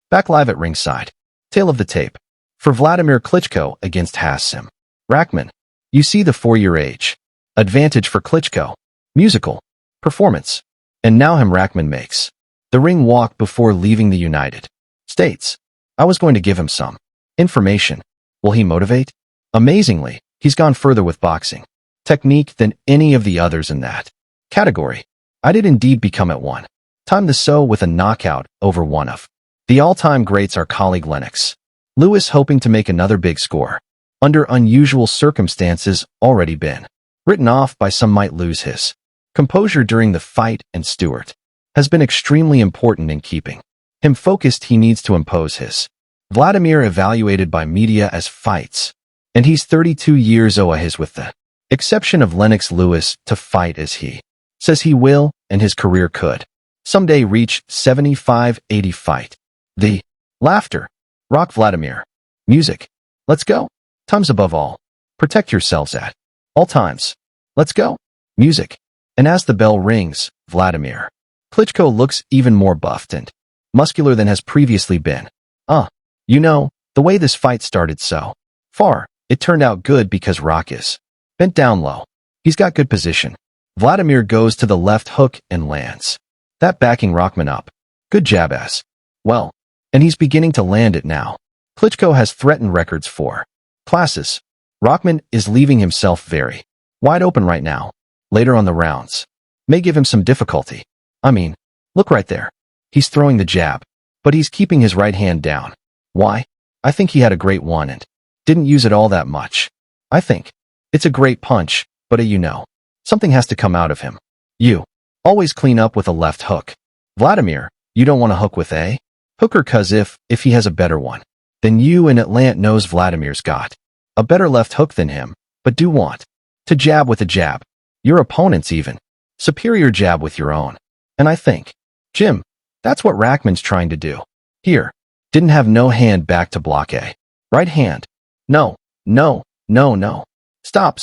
Back live at ringside. Tale of the tape. For Wladimir Klitschko against Hasim Rahman. You see the 4-year age advantage for Klitschko. Musical performance. And now Rahman makes the ring walk before leaving the United States. I was going to give him some information. Will he motivate? Amazingly, he's gone further with boxing technique than any of the others in that category. I did indeed become at one time the so with a knockout over one of the all-time greats, our colleague Lennox Lewis, hoping to make another big score. Under unusual circumstances, already been written off by some, might lose his composure during the fight, and Stewart has been extremely important in keeping him focused. He needs to impose his Wladimir, evaluated by media as fights, and he's 32 years old, his with the exception of Lennox Lewis, to fight as he says he will, and his career could someday reach 75-80 fight. The laughter. Rock Wladimir. Music. Let's go. Times above all. Protect yourselves at all times. Let's go. Music. And as the bell rings, Wladimir Klitschko looks even more buffed and muscular than has previously been. You know, the way this fight started so far, it turned out good because Rock is bent down low. He's got good position. Wladimir goes to the left hook and lands that, backing Rahman up. Good jab as well. And he's beginning to land it now. Klitschko has threatened records for classes. Rahman is leaving himself very wide open right now. Later on the rounds may give him some difficulty. I mean, look right there. He's throwing the jab, but he's keeping his right hand down. Why? I think he had a great one and didn't use it all that much. I think it's a great punch, but you know, something has to come out of him. You always clean up with a left hook. Wladimir, you don't want to hook with a hooker, cause if he has a better one, then you and Atlanta knows Vladimir's got a better left hook than him, but do want to jab with a jab. Your opponent's even superior jab with your own. And I think, Jim, that's what Rahman's trying to do here. Didn't have no hand back to block a right hand. No. Stop.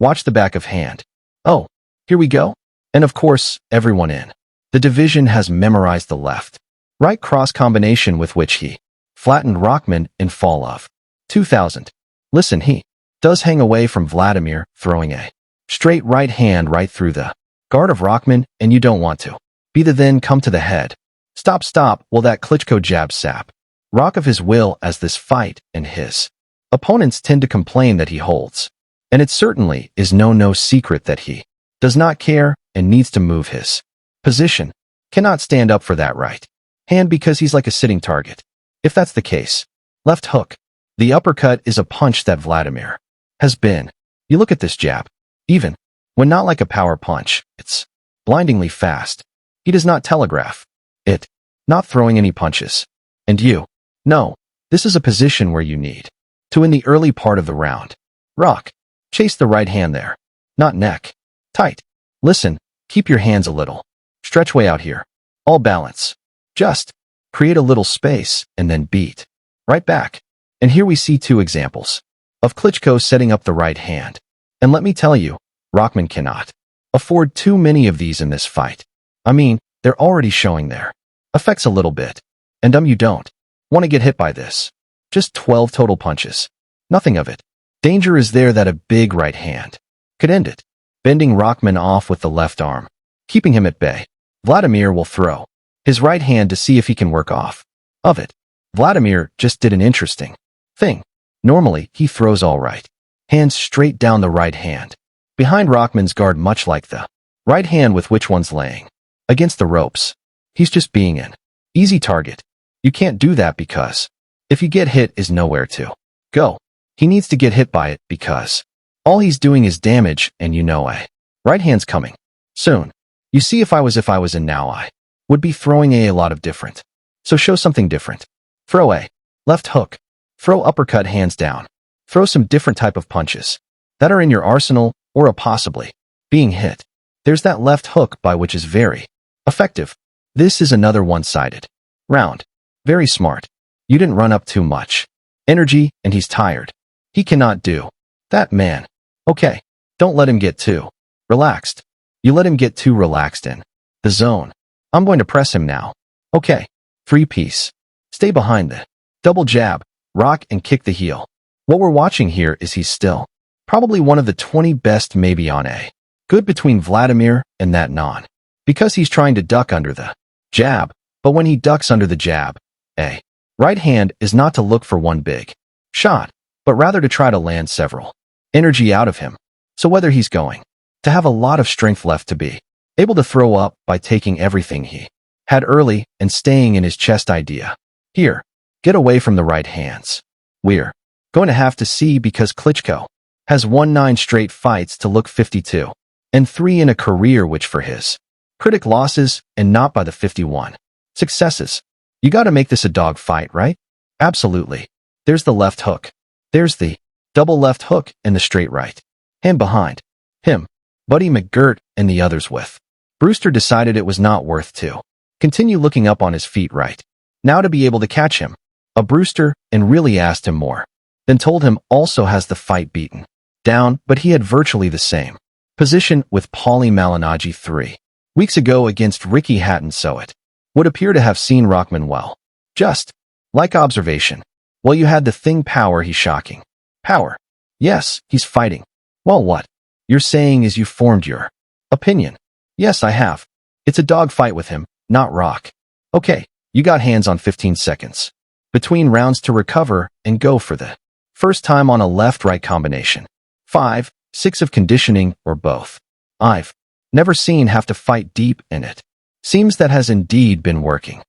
Watch the back of hand. Oh, here we go. And of course, everyone in the division has memorized the left-right cross combination with which he flattened Rahman in fall of 2000. Listen, he does hang away from Wladimir, throwing a straight right hand right through the guard of Rahman, and you don't want to be the then come to the head. Stop. Will that Klitschko jab sap Rock of his will as this fight, and his opponents tend to complain that he holds. And it certainly is no secret that he does not care and needs to move his position. Cannot stand up for that right hand because he's like a sitting target. If that's the case, left hook. The uppercut is a punch that Wladimir has been. You look at this jab. Even when not like a power punch, it's blindingly fast. He does not telegraph it, not throwing any punches. And you know, this is a position where you need to, in the early part of the round, Rock, chase the right hand there, not neck tight. Listen, keep your hands a little stretch way out here. All balance. Just create a little space and then beat right back. And here we see two examples of Klitschko setting up the right hand. And let me tell you, Rahman cannot afford too many of these in this fight. I mean, they're already showing their effects a little bit. And you don't want to get hit by this. Just 12 total punches. Nothing of it. Danger is there that a big right hand could end it, bending Rahman off with the left arm, keeping him at bay. Wladimir will throw his right hand to see if he can work off of it. Wladimir just did an interesting thing. Normally, he throws all right hands straight down the right hand, behind Rahman's guard, much like the right hand with which one's laying against the ropes. He's just being an easy target. You can't do that because if you get hit is nowhere to go. He needs to get hit by it because all he's doing is damage, and you know a right hand's coming soon. You see, if I was in now, I would be throwing a lot of different. So show something different. Throw a left hook. Throw uppercut, hands down. Throw some different type of punches that are in your arsenal or a possibly being hit. There's that left hook by which is very effective. This is another one-sided round. Very smart. You didn't run up too much energy, and he's tired. He cannot do that, man. Okay, don't let him get too relaxed. You let him get too relaxed in the zone. I'm going to press him now. Okay, 3-piece. Stay behind the double jab, rock and kick the heel. What we're watching here is he's still probably one of the 20 best maybe on A. Good between Wladimir and that non. Because he's trying to duck under the jab, but when he ducks under the jab, A. Right hand is not to look for one big shot, but rather to try to land several energy out of him. So whether he's going to have a lot of strength left to be able to throw up by taking everything he had early and staying in his chest idea. Here, get away from the right hands. We're going to have to see because Klitschko has won 9 straight fights to look 52 and 3 in a career which for his critic losses and not by the 51 successes. You got to make this a dog fight, right? Absolutely. There's the left hook. There's the double left hook and the straight right hand behind him. Buddy McGirt and the others with. Brewster decided it was not worth to continue looking up on his feet right now to be able to catch him. A Brewster and really asked him more. Then told him also has the fight beaten down, but he had virtually the same position with Paulie Malignaggi 3 weeks ago against Ricky Hatton, so it would appear to have seen Rahman well. Just like observation. Well, you had the thing power, he's shocking. Power. Yes, he's fighting. Well, what you're saying is you formed your opinion. Yes, I have. It's a dog fight with him, not rock. Okay, you got hands on 15 seconds between rounds to recover and go for the first time on a left-right combination. 5, 6 of conditioning or both. I've never seen have to fight deep in it. Seems that has indeed been working.